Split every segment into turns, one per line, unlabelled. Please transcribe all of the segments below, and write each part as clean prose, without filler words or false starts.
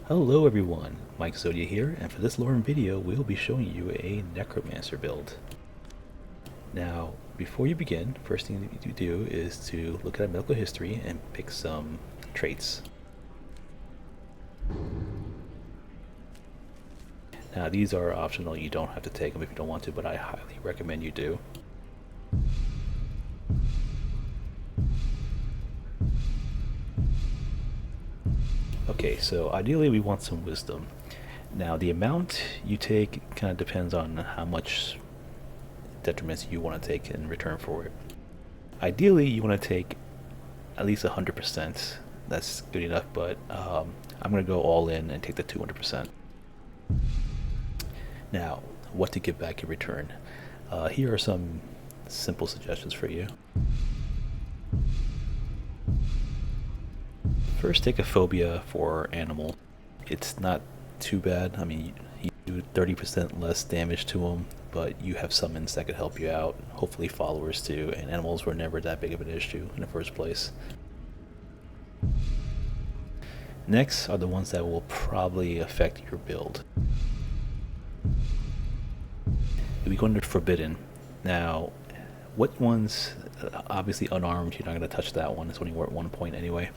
Hello everyone, Mikezodia here, and for this Lorerim video we'll be showing you a Necromancer build. Now, before you begin, first thing that you do is to look at medical history and pick some traits. Now these are optional, you don't have to take them if you don't want to, but I highly recommend you do. Okay, so ideally we want some wisdom. Now the amount you take kind of depends on how much detriments you want to take in return for it. Ideally you want to take at least 100%. That's good enough, but I'm going to go all in and take the 200%. Now, what to give back in return? Here are some simple suggestions for you. First, take a phobia for animal. It's not too bad. I mean, you do 30% less damage to them, but you have summons that could help you out. Hopefully followers too, and animals were never that big of an issue in the first place. Next are the ones that will probably affect your build. We go into Forbidden. Now, what ones, obviously unarmed, you're not going to touch that one, it's only worth 1 point anyway.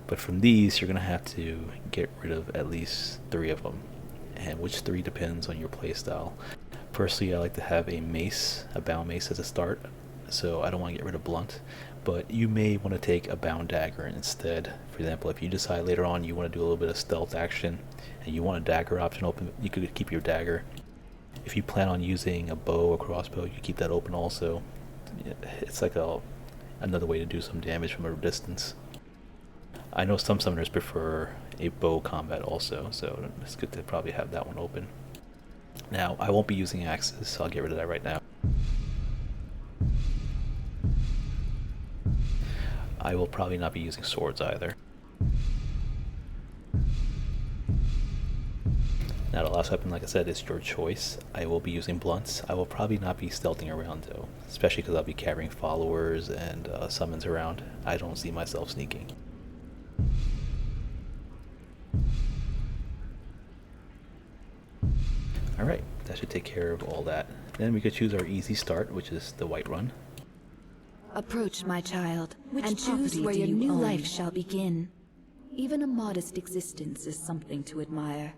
But from these, you're going to have to get rid of at least 3 of them. And which 3 depends on your playstyle. Personally, I like to have a mace, a bound mace as a start, so I don't want to get rid of blunt. But you may want to take a bound dagger instead. For example, if you decide later on you want to do a little bit of stealth action, and you want a dagger option open, you could keep your dagger. If you plan on using a bow or crossbow, you keep that open also. It's like another way to do some damage from a distance. I know some summoners prefer a bow combat also, so it's good to probably have that one open. Now, I won't be using axes, so I'll get rid of that right now. I will probably not be using swords either. Now the last weapon, like I said, is your choice. I will be using blunts. I will probably not be stealthing around though, especially because I'll be carrying followers and summons around. I don't see myself sneaking. Alright, that should take care of all that. Then we could choose our easy start, which is the white run.
Approach, my child, and choose where your new life shall begin. Even a modest existence is something to admire.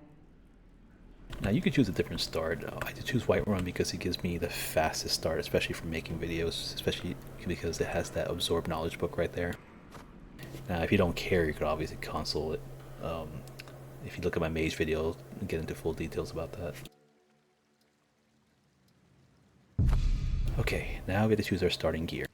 Now you could choose a different start. I did choose white run because it gives me the fastest start, especially for making videos, especially because it has that absorb knowledge book right there. Now if you don't care, you could obviously console it. If you look at my mage video, I'll get into full details about that. Okay, now we have to choose our starting gear.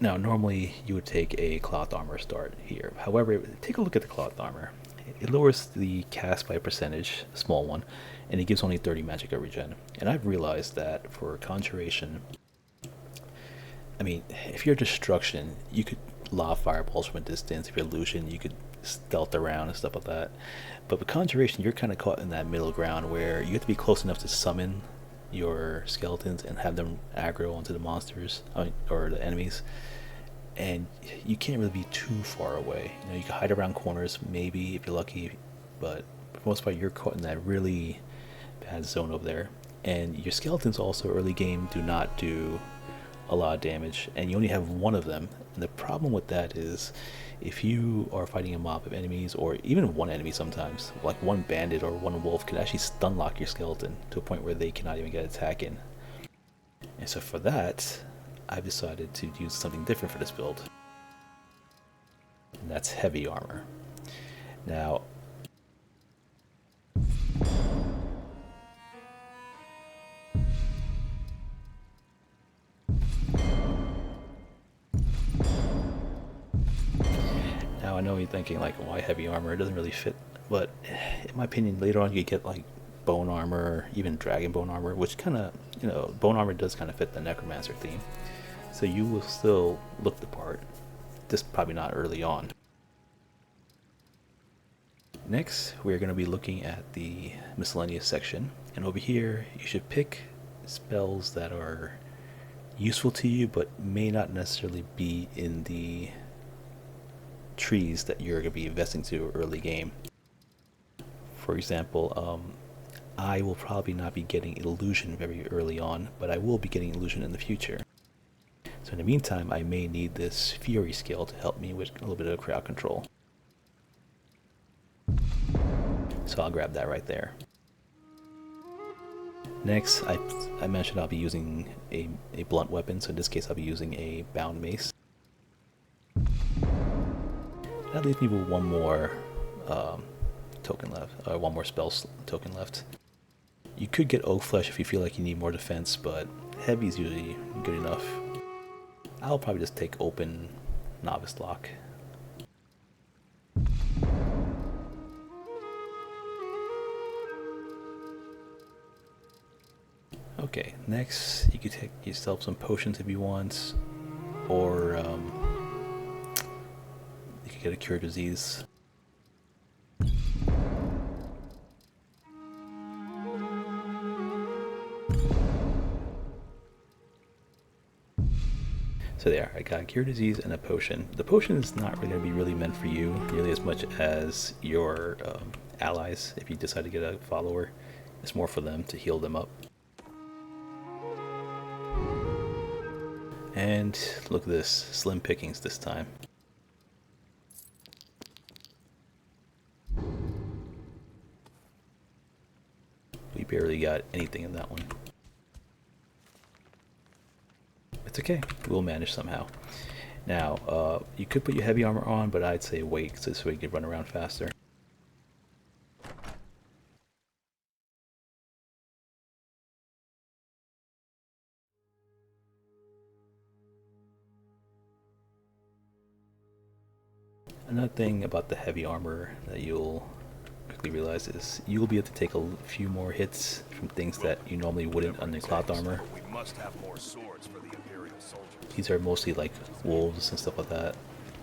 Now normally you would take a cloth armor start here. However, take a look at the cloth armor. It lowers the cast by a percentage, a small one, and it gives only 30 magic regen. And I've realized that for conjuration, I mean, if you're destruction, you could lob fireballs from a distance. If you're illusion, you could stealth around and stuff like that. But with conjuration, you're kind of caught in that middle ground where you have to be close enough to summon your skeletons and have them aggro onto the monsters, or the enemies, and you can't really be too far away. You know, you can hide around corners maybe if you're lucky, but for the most part you're caught in that really bad zone over there. And your skeletons also early game do not do a lot of damage, and you only have 1 of them. And the problem with that is if you are fighting a mob of enemies, or even 1 enemy sometimes, like 1 bandit or 1 wolf can actually stun lock your skeleton to a point where they cannot even get attack in. And so for that, I've decided to use something different for this build, and that's heavy armor. Now, I know you're thinking like, why heavy armor? It doesn't really fit, but in my opinion, later on you get like bone armor, even dragon bone armor, which kind of, you know, bone armor does kind of fit the Necromancer theme. So you will still look the part, just probably not early on. Next, we're going to be looking at the miscellaneous section, and over here you should pick spells that are useful to you but may not necessarily be in the trees that you're going to be investing to early game. For example, I will probably not be getting illusion very early on, but I will be getting illusion in the future. So in the meantime, I may need this fury skill to help me with a little bit of crowd control. So I'll grab that right there. Next, I mentioned I'll be using a blunt weapon, so in this case I'll be using a bound mace. That leaves me with one more token left, or one more spell token left. You could get Oak Flesh if you feel like you need more defense, but heavy is usually good enough. I'll probably just take Open Novice Lock. Okay, next you could take yourself some potions if you want, or you could get a Cure Disease. So there, I got a Cure Disease and a potion. The potion is not really going to be really meant for you nearly as much as your allies. If you decide to get a follower, it's more for them to heal them up. And look at this, slim pickings this time. We barely got anything in that one. It's okay, we'll manage somehow. Now, you could put your heavy armor on, but I'd say wait, so this way you can run around faster. Another thing about the heavy armor that you'll quickly realize is you'll be able to take a few more hits from things that you normally wouldn't under cloth armor. These are mostly like wolves and stuff like that,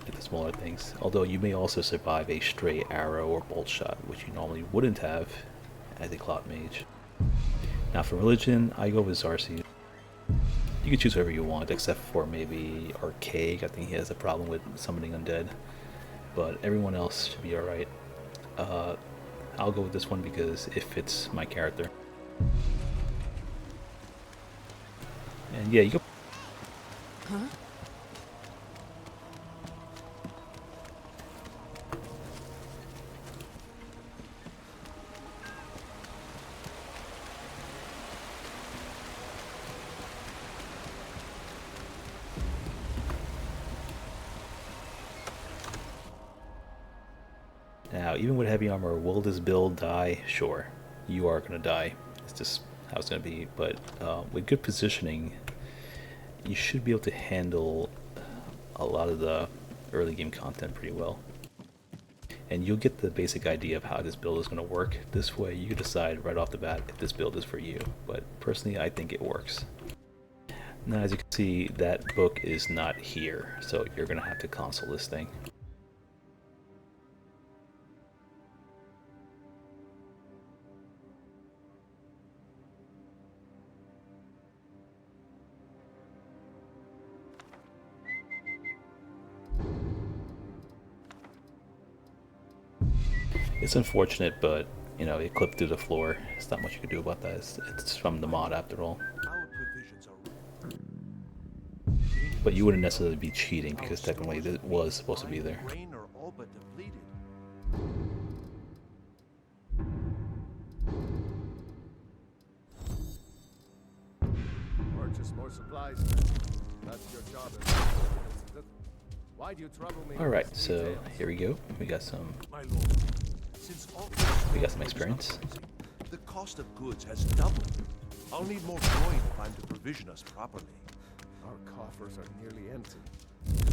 like the smaller things. Although you may also survive a stray arrow or bolt shot, which you normally wouldn't have as a cloth mage. Now for religion, I go with Zarsi. You can choose whoever you want, except for maybe Archaic. I think he has a problem with summoning undead. But everyone else should be alright. I'll go with this one because it fits my character. And yeah, you go.
Huh?
Now, even with heavy armor, will this build die? Sure, you are going to die. It's just how it's going to be. But with good positioning, you should be able to handle a lot of the early game content pretty well. And you'll get the basic idea of how this build is going to work. This way, you can decide right off the bat if this build is for you. But personally, I think it works. Now, as you can see, that book is not here, so you're going to have to console this thing. It's unfortunate, but you know, it clipped through the floor. There's not much you can do about that. It's from the mod after all. But you wouldn't necessarily be cheating because technically it was supposed to be there.
Purchase more supplies. That's your job. Why do you trouble me?
Alright, so here we go. We got some experience.
The cost of goods has doubled. I'll need more coin if I'm to provision us properly.
Our coffers are nearly empty.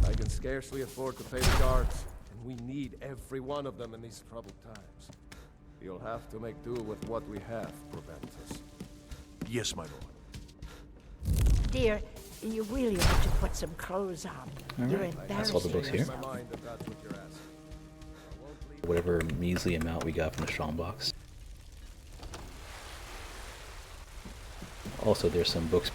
I can scarcely afford to pay the guards, and we need every one of them in these troubled times. You'll have to make do with what we have, Proventus.
Yes, my lord.
Dear, you really ought to put some clothes on.
All
You're
right, that's all the books here.
My mind if that's what you're asking.
Whatever measly amount we got from the strongbox. Also, there's some books.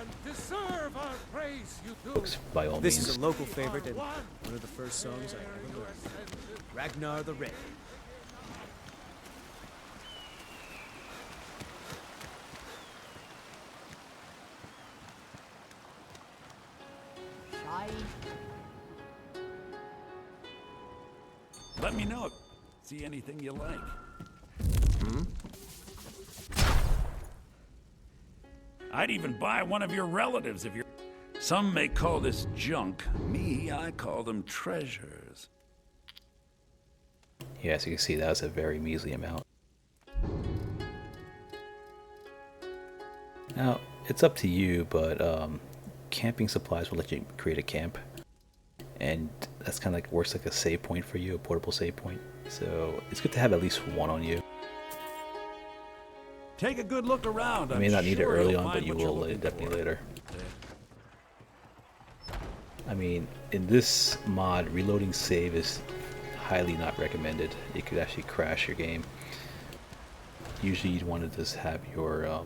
and deserve our praise, you do.
Books, by all
This
means.
is a local favorite and one of the first songs I ever learned. Ragnar the Red.
Let me know. See anything you like. I'd even buy one of your relatives if you're... Some may call this junk. Me, I call them treasures.
Yeah, as you can see, that's a very measly amount. Now, it's up to you, but camping supplies will let you create a camp. And that's kind of like works like a save point for you, a portable save point. So it's good to have at least one on you.
Take a good look around.
You may not need it early on, but you will definitely later. I mean, in this mod, reloading save is highly not recommended. It could actually crash your game. Usually you'd want to just have your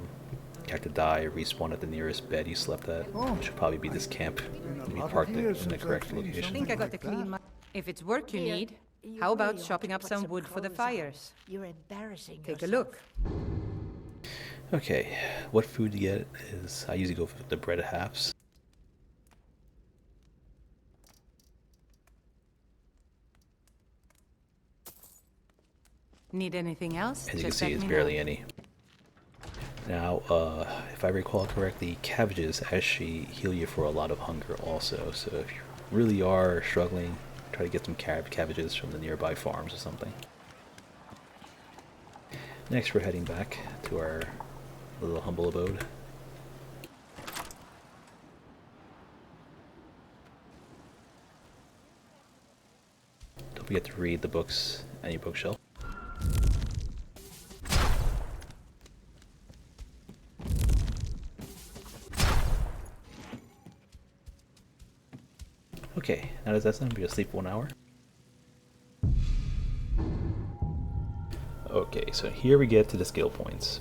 character die or respawn at the nearest bed you slept at, which would probably be this camp. Maybe parked it in the correct
I
location.
think I got to clean my... If it's work you need, how about chopping up some wood for the fires?
You're embarrassing
Take a
yourself.
look.
Okay, what food to get is, I usually go for the bread halves.
Need anything else?
As you can
Just
see,
let
it's
me
barely
know.
any. Now, if I recall correctly, cabbages actually heal you for a lot of hunger also. So if you really are struggling, try to get some cabbages from the nearby farms or something. Next, we're heading back to our little humble abode. Don't forget to read the books on your bookshelf. Okay, now that that's done, we're gonna sleep for 1 hour. Okay, so here we get to the skill points.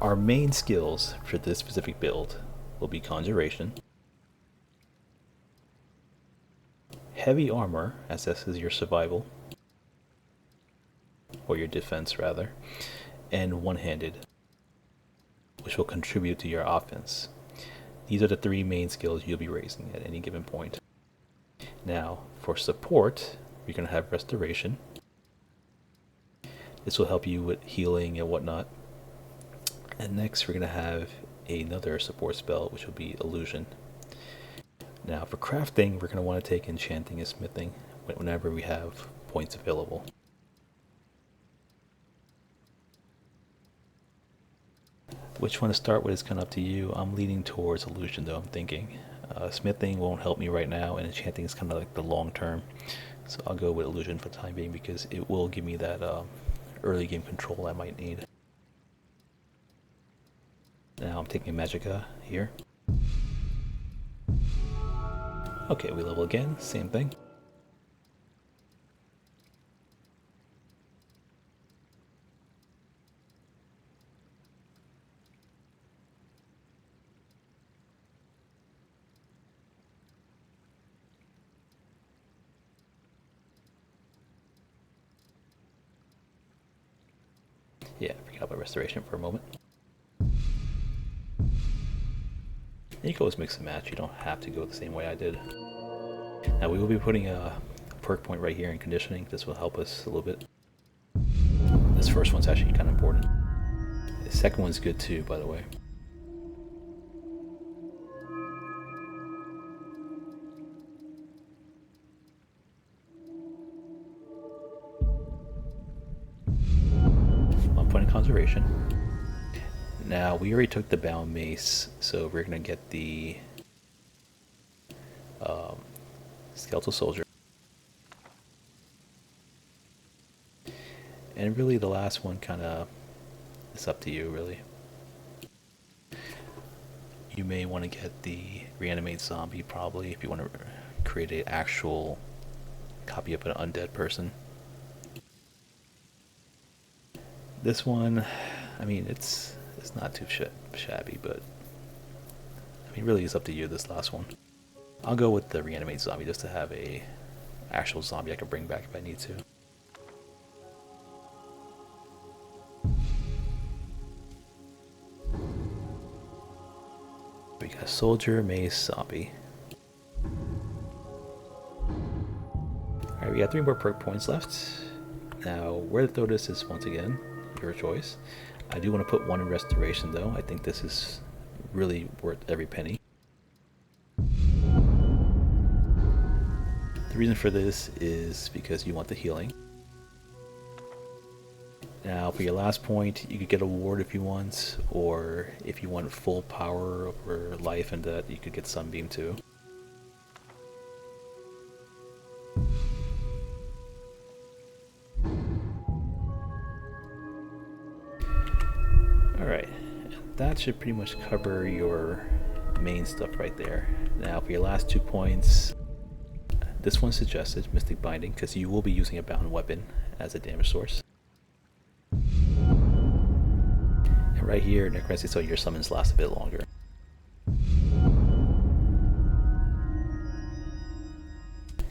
Our main skills for this specific build will be Conjuration, Heavy Armor, as this is your survival, or your defense rather, and One-Handed, which will contribute to your offense. These are the three main skills you'll be raising at any given point. Now, for support, you're going to have Restoration. This will help you with healing and whatnot. And next, we're going to have another support spell, which will be Illusion. Now, for crafting, we're going to want to take Enchanting and Smithing whenever we have points available. Which one to start with is kind of up to you. I'm leaning towards Illusion though, I'm thinking. Smithing won't help me right now, and Enchanting is kind of like the long term. So I'll go with Illusion for the time being because it will give me that early game control I might need. Now I'm taking Magicka here. Okay, we level again, same thing. Yeah, forget about Restoration for a moment. And you can always mix and match, you don't have to go the same way I did. Now we will be putting a perk point right here in Conditioning. This will help us a little bit. This first one's actually kind of important. The second one's good too, by the way. Conjuration. Now we already took the Bound Mace, so we're gonna get the Skeletal Soldier, and really the last one kind of is up to you. Really, you may want to get the Reanimate Zombie probably if you want to create an actual copy of an undead person. This one, I mean, it's not too shabby, but I mean, really, it's up to you, this last one. I'll go with the reanimate zombie just to have a actual zombie I can bring back if I need to. We got soldier, mace, zombie. Alright, we got 3 more perk points left. Now, where to throw this is once again your choice. I do want to put 1 in restoration though. I think this is really worth every penny. The reason for this is because you want the healing. Now, for your last point, you could get a ward if you want, or if you want full power over life and that, you could get Sunbeam too. Alright, that should pretty much cover your main stuff right there. Now, for your last 2 points, this one suggested Mystic Binding, because you will be using a bound weapon as a damage source. And right here, Necromancer, so your summons last a bit longer.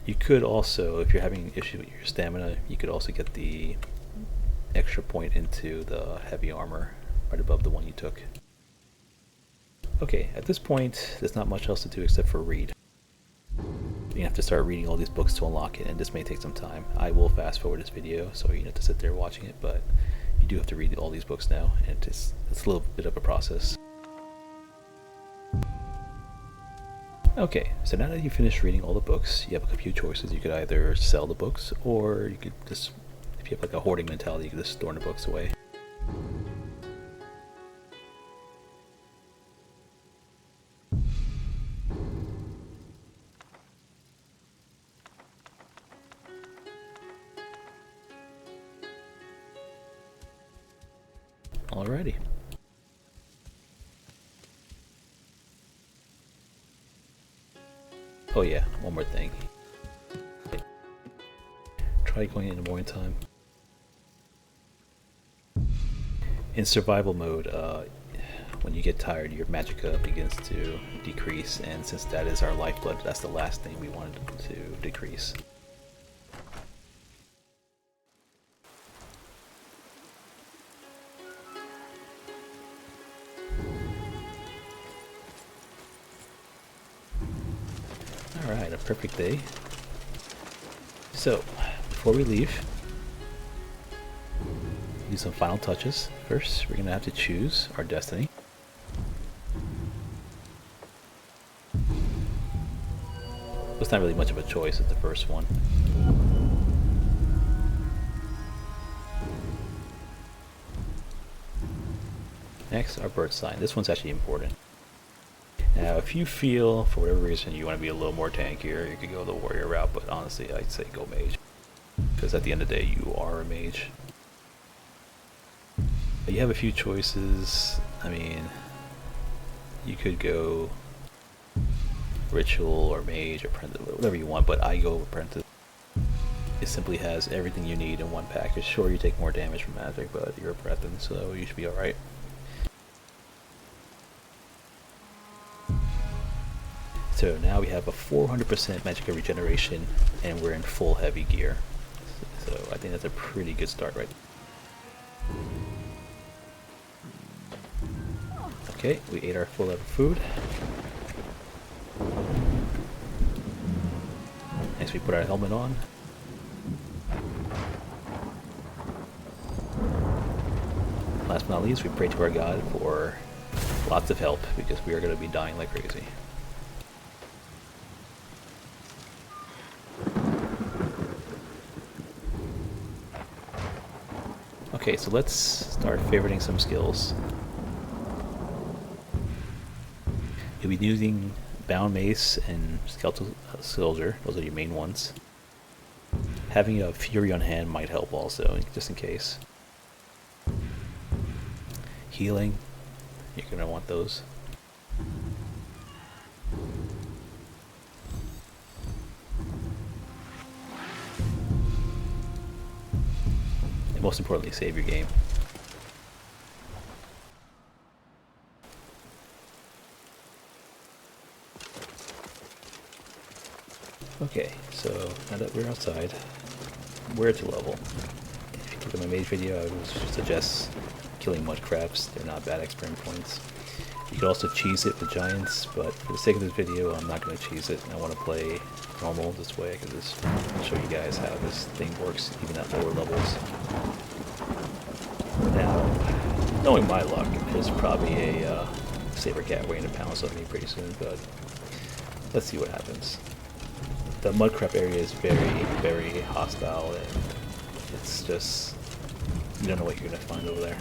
You could also, if you're having issues with your stamina, you could also get the extra point into the heavy armor right above the one you took. Okay, at this point, there's not much else to do except for read. You have to start reading all these books to unlock it, and this may take some time. I will fast forward this video, so you don't have to sit there watching it, but you do have to read all these books now, and it's a little bit of a process. Okay, so now that you've finished reading all the books, you have a few choices. You could either sell the books, or you could just, if you have like a hoarding mentality, you could just store the books away. Alrighty. Oh yeah, one more thing. Try going in the morning time. In survival mode, when you get tired, your magicka begins to decrease, and since that is our lifeblood, that's the last thing we wanted to decrease. Alright, a perfect day. So, before we leave, do some final touches. First, we're going to have to choose our destiny. It's not really much of a choice, it's the first one. Next, our birth sign. This one's actually important. Now, if you feel, for whatever reason, you want to be a little more tankier, you could go the warrior route, but honestly, I'd say go mage. Because at the end of the day, you are a mage. But you have a few choices. I mean, you could go ritual or mage or apprentice, whatever you want, but I go apprentice. It simply has everything you need in one package. Sure, you take more damage from magic, but you're a apprentice, so you should be alright. So now we have a 400% magicka regeneration, and we're in full heavy gear. So I think that's a pretty good start, right? Okay, we ate our full level food. Next we put our helmet on. Last but not least, we pray to our God for lots of help, because we are going to be dying like crazy. Okay, so let's start favoriting some skills. You'll be using Bound Mace and Skeletal Soldier, those are your main ones. Having a Fury on hand might help also, just in case. Healing, you're going to want those. Most importantly, save your game. Okay, so now that we're outside, where to level? If you look at my mage video, I would suggest killing mud crabs. They're not bad experience points. You could also cheese it with giants, but for the sake of this video, I'm not going to cheese it. I want to play normal. This way I can just show you guys how this thing works, even at lower levels. Now, knowing my luck, there's probably a saber cat waiting to pounce on me pretty soon, but let's see what happens. The mudcrab area is very, very hostile, and it's just, you don't know what you're going to find over there.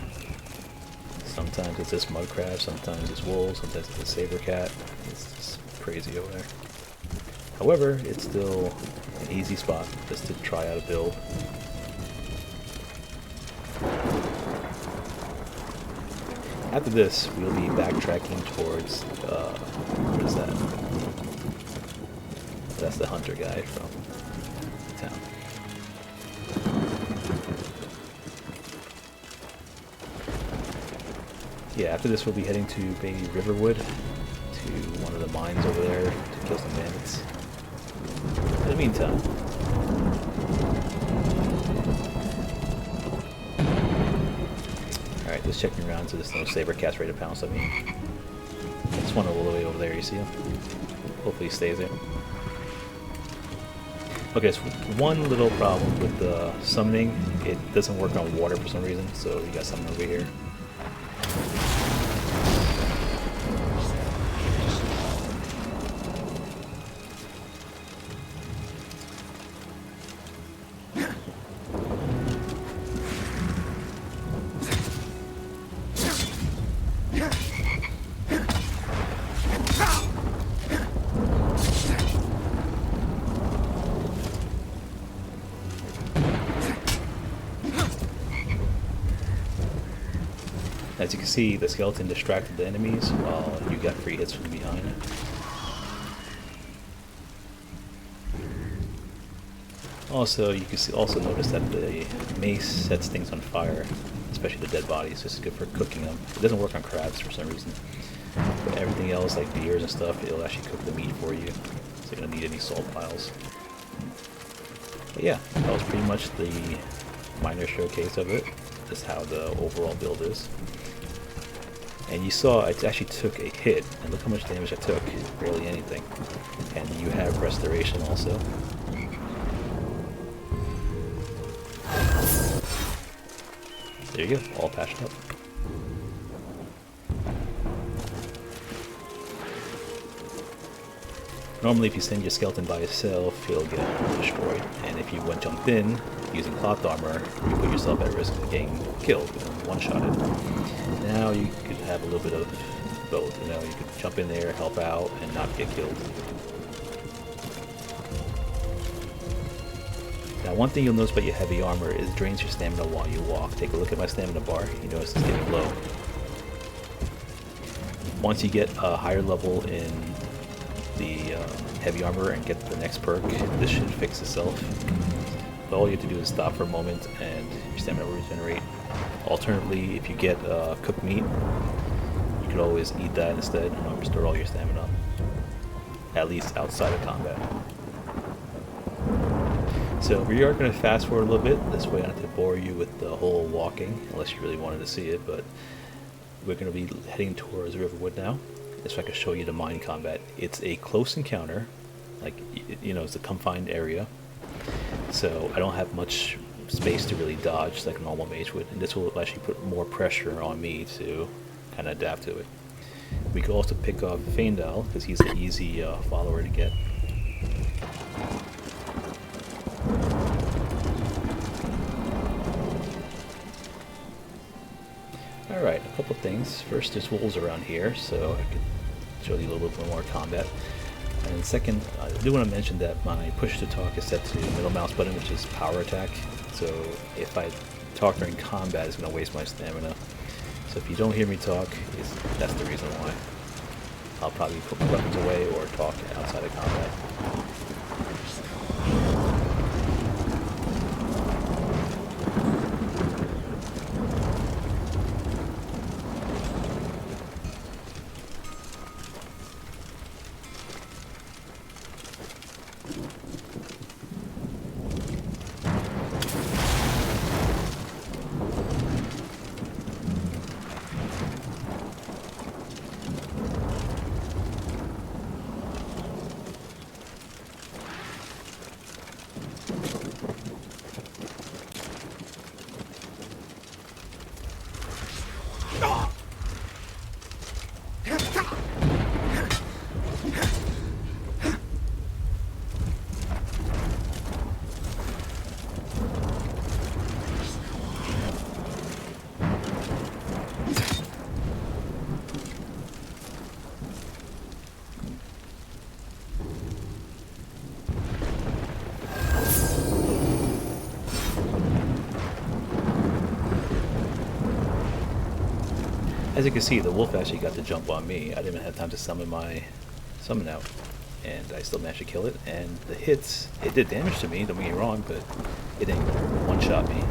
Sometimes it's this mudcrab, sometimes it's wolves, sometimes it's a saber cat. It's just crazy over there. However, it's still an easy spot just to try out a build. After this, we'll be backtracking towards, what is that? That's the hunter guy from the town. Yeah, after this we'll be heading to maybe Riverwood, to one of the mines over there to kill some bandits. In the meantime, alright, just checking around so there's no saber cats ready to pounce on me. There's one all the way over there, you see him? Hopefully he stays there. Okay, so one little problem with the summoning, it doesn't work on water for some reason, so you got something over here. As you can see, the skeleton distracted the enemies while you got free hits from behind. Also, you can also notice that the mace sets things on fire, especially the dead bodies. This is good for cooking them. It doesn't work on crabs for some reason. But everything else, like deers and stuff, it'll actually cook the meat for you. So you don't need any salt piles. But yeah, that was pretty much the minor showcase of it. Just how the overall build is. And you saw I actually took a hit, and look how much damage I took. Barely anything. And you have restoration also. There you go, all patched up. Normally if you send your skeleton by itself, he'll get destroyed. And if you went jump in, using cloth armor, you put yourself at risk of getting killed, one-shotted. Now you could have a little bit of both, you know, you could jump in there, help out, and not get killed. Now one thing you'll notice about your heavy armor is it drains your stamina while you walk. Take a look at my stamina bar, you notice it's getting low. Once you get a higher level in the heavy armor and get the next perk, this should fix itself. But all you have to do is stop for a moment and your stamina will regenerate. Alternatively, if you get cooked meat, you could always eat that instead and restore all your stamina, at least outside of combat. So we are going to fast forward a little bit, this way I don't have to bore you with the whole walking, unless you really wanted to see it, but we're going to be heading towards Riverwood now. This way I can show you the mine combat. It's a close encounter, like, you know, it's a confined area, so I don't have much space to really dodge like a normal mage would, and this will actually put more pressure on me to kind of adapt to it. We could also pick off Finalizing, because he's an easy follower to get. Alright, a couple things. First, there's wolves around here, so I could show you a little bit more combat. And second, I do want to mention that my push to talk is set to middle mouse button, which is power attack. So if I talk during combat, it's going to waste my stamina. So if you don't hear me talk, that's the reason why. I'll probably put my weapons away or talk outside of combat. As you can see, the wolf actually got to jump on me. I didn't even have time to summon my summon out, and I still managed to kill it. And the hits, it did damage to me, don't get me wrong, but it didn't one-shot me.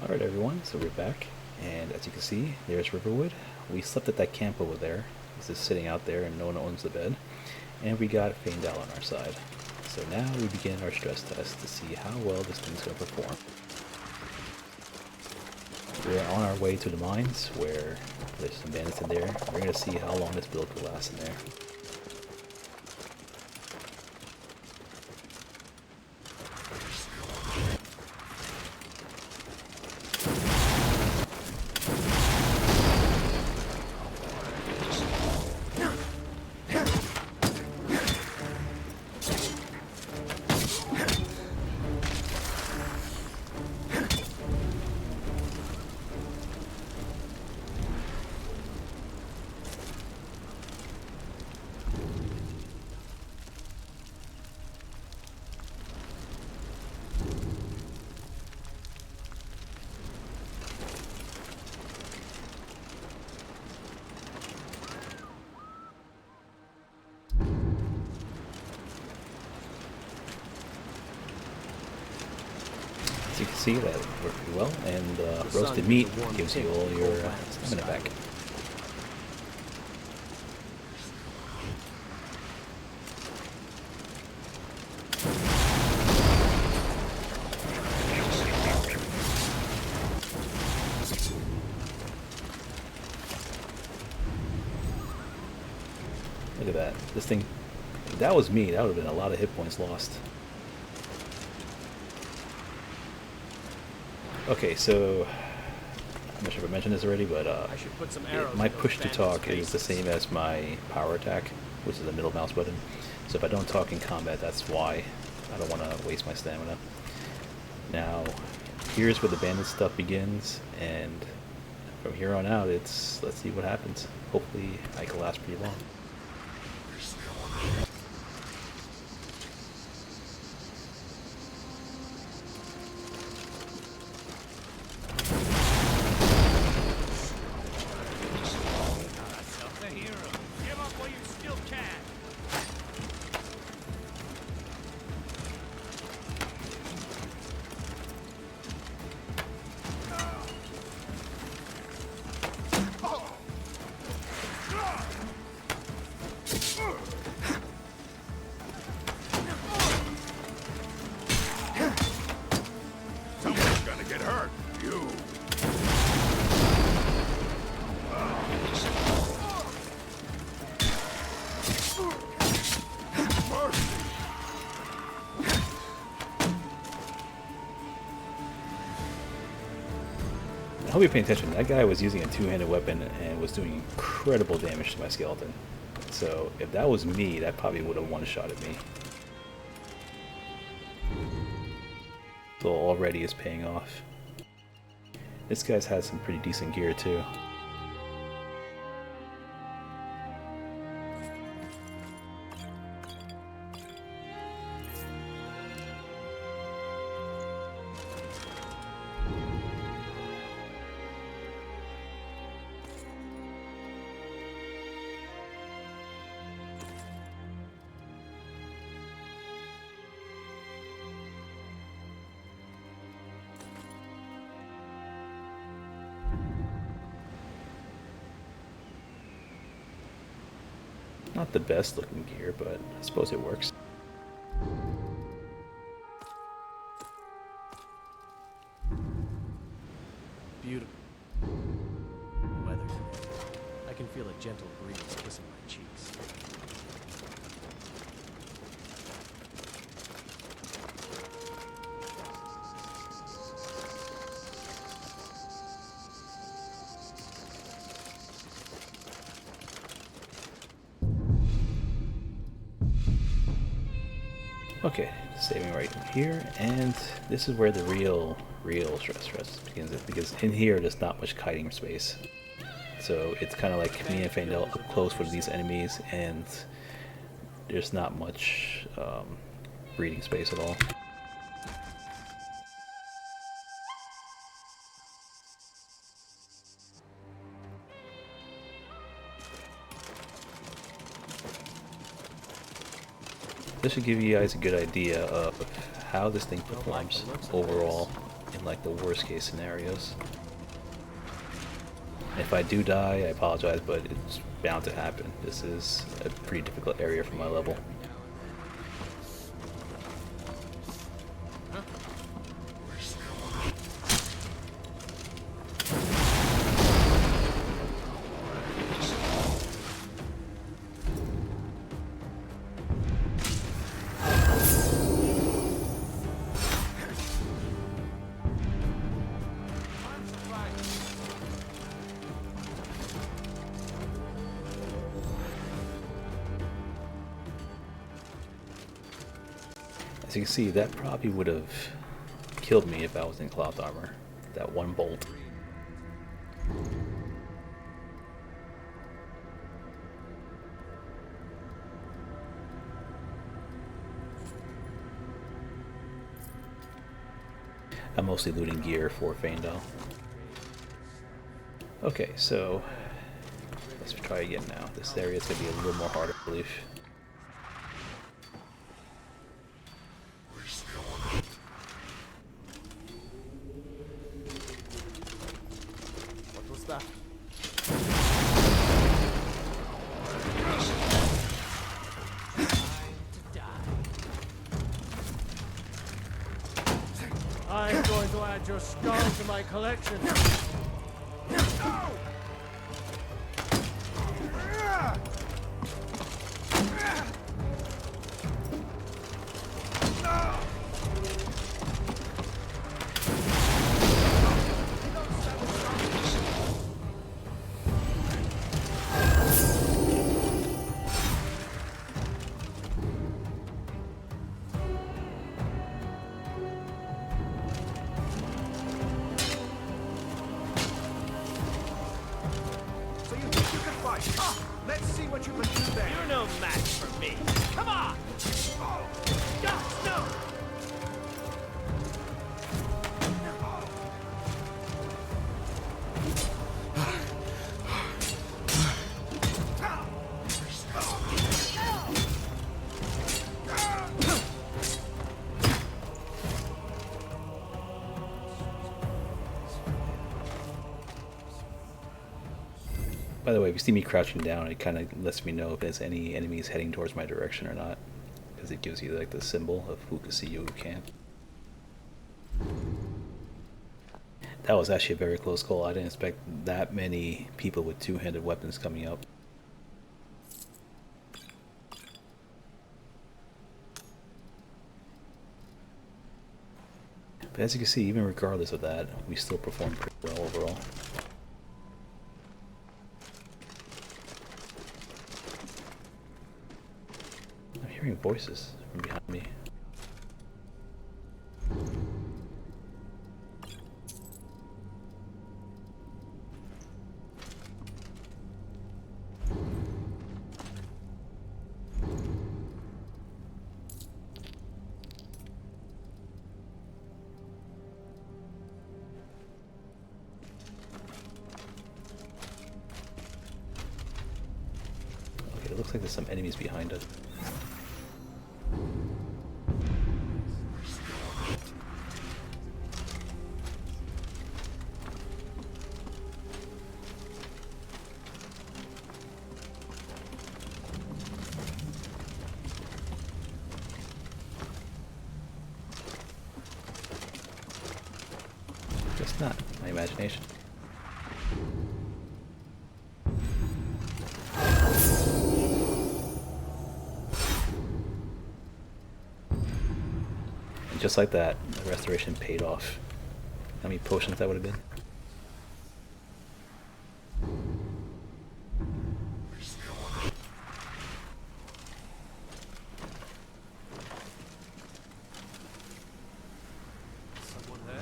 Alright everyone, so we're back, and as you can see, there's Riverwood. We slept at that camp over there. This is sitting out there and no one owns the bed. And we got Finalizing on our side. So now we begin our stress test to see how well this thing's going to perform. We're on our way to the mines where there's some bandits in there. We're going to see how long this build will last in there. You can see that worked pretty well, and roasted meat gives you all your stamina back. Look at that. This thing, if that was me, that would have been a lot of hit points lost. Okay, so I'm not sure if I mentioned this already, but my push to talk is the same as my power attack, which is the middle mouse button. So if I don't talk in combat, that's why I don't want to waste my stamina. Now, here's where the bandit stuff begins, and from here on out, let's see what happens. Hopefully, I can last pretty long. I hope you're paying attention. That guy was using a two-handed weapon and was doing incredible damage to my skeleton. So if that was me, that probably would have one-shotted me. So already is paying off. This guy's had some pretty decent gear too. Not the best looking gear, but I suppose it works.
Beautiful weather today. I can feel a gentle breeze kissing my cheeks.
Okay, saving right here, and this is where the real stress begins, because in here there's not much kiting space. So it's kind of like me and Fandel up close with these enemies, and there's not much breathing space at all. This should give you guys a good idea of how this thing performs overall in like the worst case scenarios. If I do die, I apologize, but it's bound to happen. This is a pretty difficult area for my level. As you can see, that probably would have killed me if I was in cloth armor. That one bolt. I'm mostly looting gear for Fandel. Okay, so let's try again now. This area is going to be a little more harder, I believe.
What was that?
I'm going to add your skull to my collection.
So you think you can fight? Let's see what you can do there.
You're no match for me. Come on! No!
By the way, if you see me crouching down, it kind of lets me know if there's any enemies heading towards my direction or not, because it gives you like the symbol of who can see you, who can't. That was actually a very close call. I didn't expect that many people with two-handed weapons coming up. But as you can see, even regardless of that, we still performed pretty well overall. I'm hearing voices from behind me. Okay, it looks like there's some enemies behind us. Just not my imagination. And just like that, the restoration paid off. How many potions that would have been?
Someone there?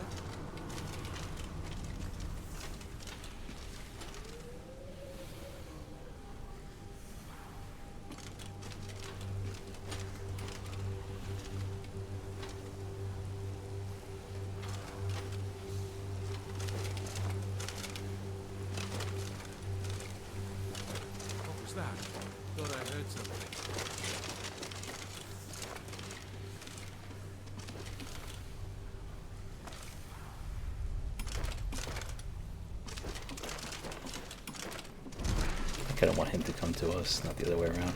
Kind of want him to come to us, not the other way around.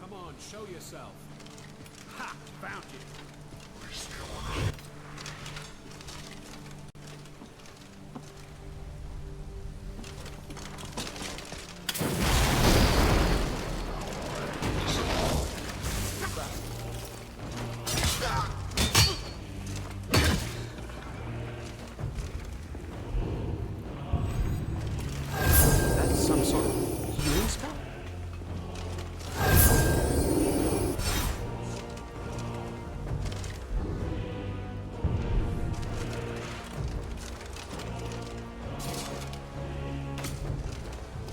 Come on, show yourself.
Ha! Found you.
That's some sort of healing spell?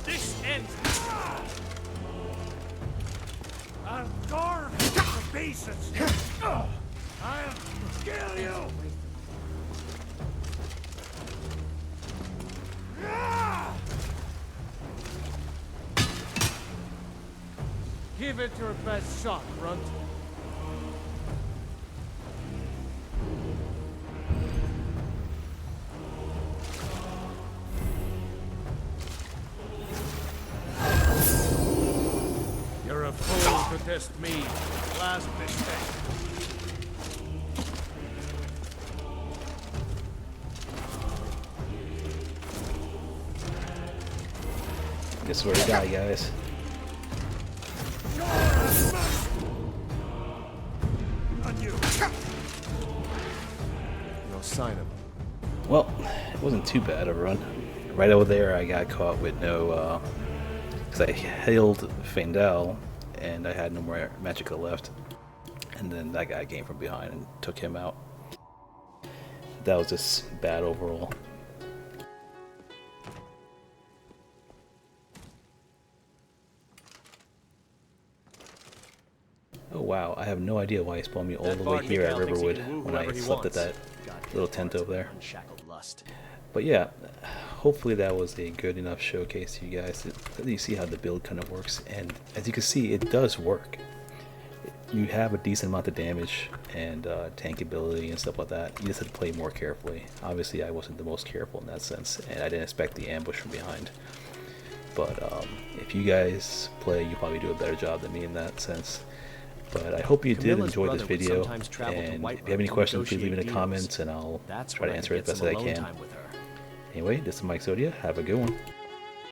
This ends. I'll carve the bases. I'll kill you.
Give it your best shot, Runt. You're a fool to test me. Last mistake.
Guess where to die, guys.
No sign of him.
Well, it wasn't too bad of a run. Right over there, I got caught with no, because I healed Fandel, and I had no more magicka left. And then that guy came from behind and took him out. That was just bad overall. Oh wow, I have no idea why he spawned me all the way here at Riverwood when I slept at that little tent over there.
Unshackled lust.
But yeah, hopefully that was a good enough showcase to you guys. You see how the build kind of works, and as you can see, it does work. You have a decent amount of damage and tank ability and stuff like that. You just have to play more carefully. Obviously, I wasn't the most careful in that sense, and I didn't expect the ambush from behind. But if you guys play, you probably do a better job than me in that sense. But I hope you did enjoy this video, and if you have any questions, please leave in the comments, and I'll try to answer it as best as I can. Anyway, this is Mikezodia. Have a good one.